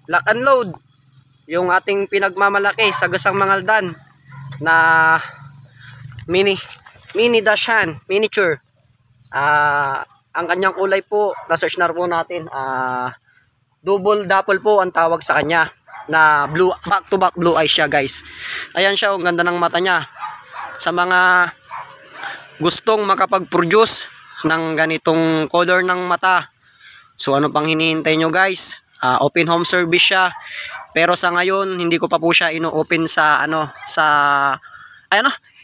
lock and load. Yung ating pinagmamalaki sa Gasang Mangaldan na mini dashan, miniature. Ang kanyang kulay po, na-search na po natin. Double dapple po ang tawag sa kanya. Na blue, back to back blue eyes siya, guys. Ayan siya, ang ganda ng mata niya. Sa mga gustong makapag-produce ng ganitong color ng mata, so ano pang hinihintay nyo, guys? Open home service siya. Pero sa ngayon, hindi ko pa po siya ino-open sa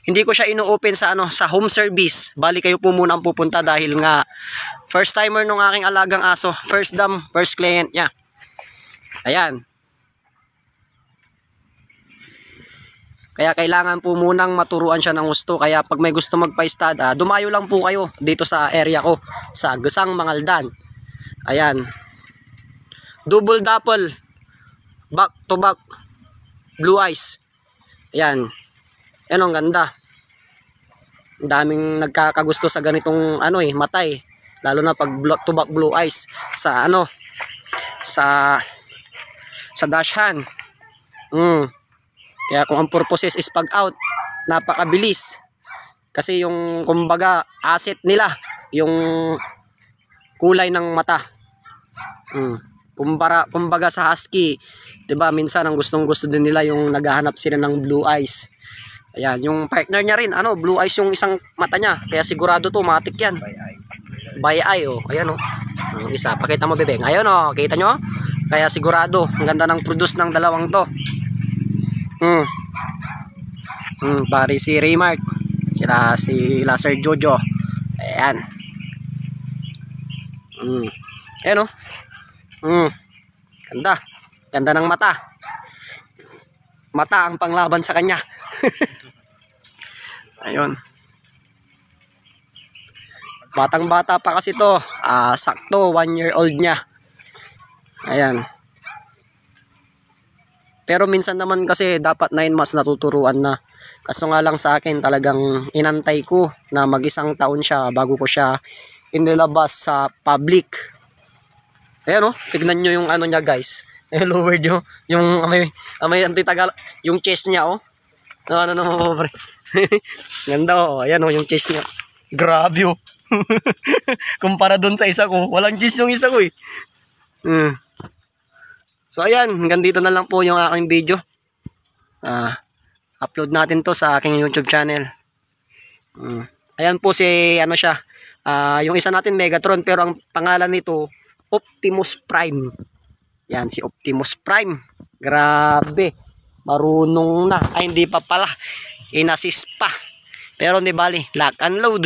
hindi ko siya ino-open sa home service. Bali kayo po muna ang pupunta dahil nga first timer nung aking alagang aso, first dam, first client niya. Ayan. Kaya kailangan po munang maturuan siya ng gusto. Kaya pag may gusto magpa-stud, dumayo lang po kayo dito sa area ko, sa Gasang Mangaldan. Ayan. Double dapple, back to back blue eyes. Ayan. Yan ang ganda. Ang daming nagkakagusto sa ganitong mata eh. Lalo na pag back to back blue eyes sa sa dashan. Kaya kung ang purposes is pag out, napakabilis. Kasi yung kumbaga asset nila, yung kulay ng mata. Kumbaga sa husky, 'di ba? Minsan ang gustong-gusto din nila yung naghahanap sila ng blue eyes. Ayan, yung partner niya rin, blue eyes yung isang mata niya. Kaya sigurado to, matik 'yan. By eye, oh. Ayan, oh. Yung isa, pakita mo, bebeng. Ayun, oh, kita nyo? Kaya sigurado, ang ganda ng produce ng dalawang to. Pare si Raymart, sila Sir Jojo. Ayan. Ayan, oh. Ganda ng mata. Mata ang panglaban sa kanya. Ayun. Batang bata pa kasi to. Sakto 1 year old niya. Ayan. Pero minsan naman kasi dapat 9 months natuturuan na. Kaso nga lang sa akin talagang inantay ko na mag-1 taon siya bago ko siya inilabas sa public. Ayan, oh, tignan nyo yung niya, guys. Lower nyo, yung amay antitagal, yung chest niya, oh. Pre. Ganda, oh. Ayan, oh, yung chest niya. Grabe, oh. Kumpara dun sa isa ko, walang chest yung isa ko, eh. So, ayan, hanggang dito na lang po yung aking video. Upload natin to sa aking YouTube channel. Ayan po si, siya. Yung isa natin Megatron, pero ang pangalan nito, Optimus Prime. Yan, si Optimus Prime. Grabe. Marunong na. Ay, hindi pa pala. Inassist pa. Pero hindi bali. Lock and load.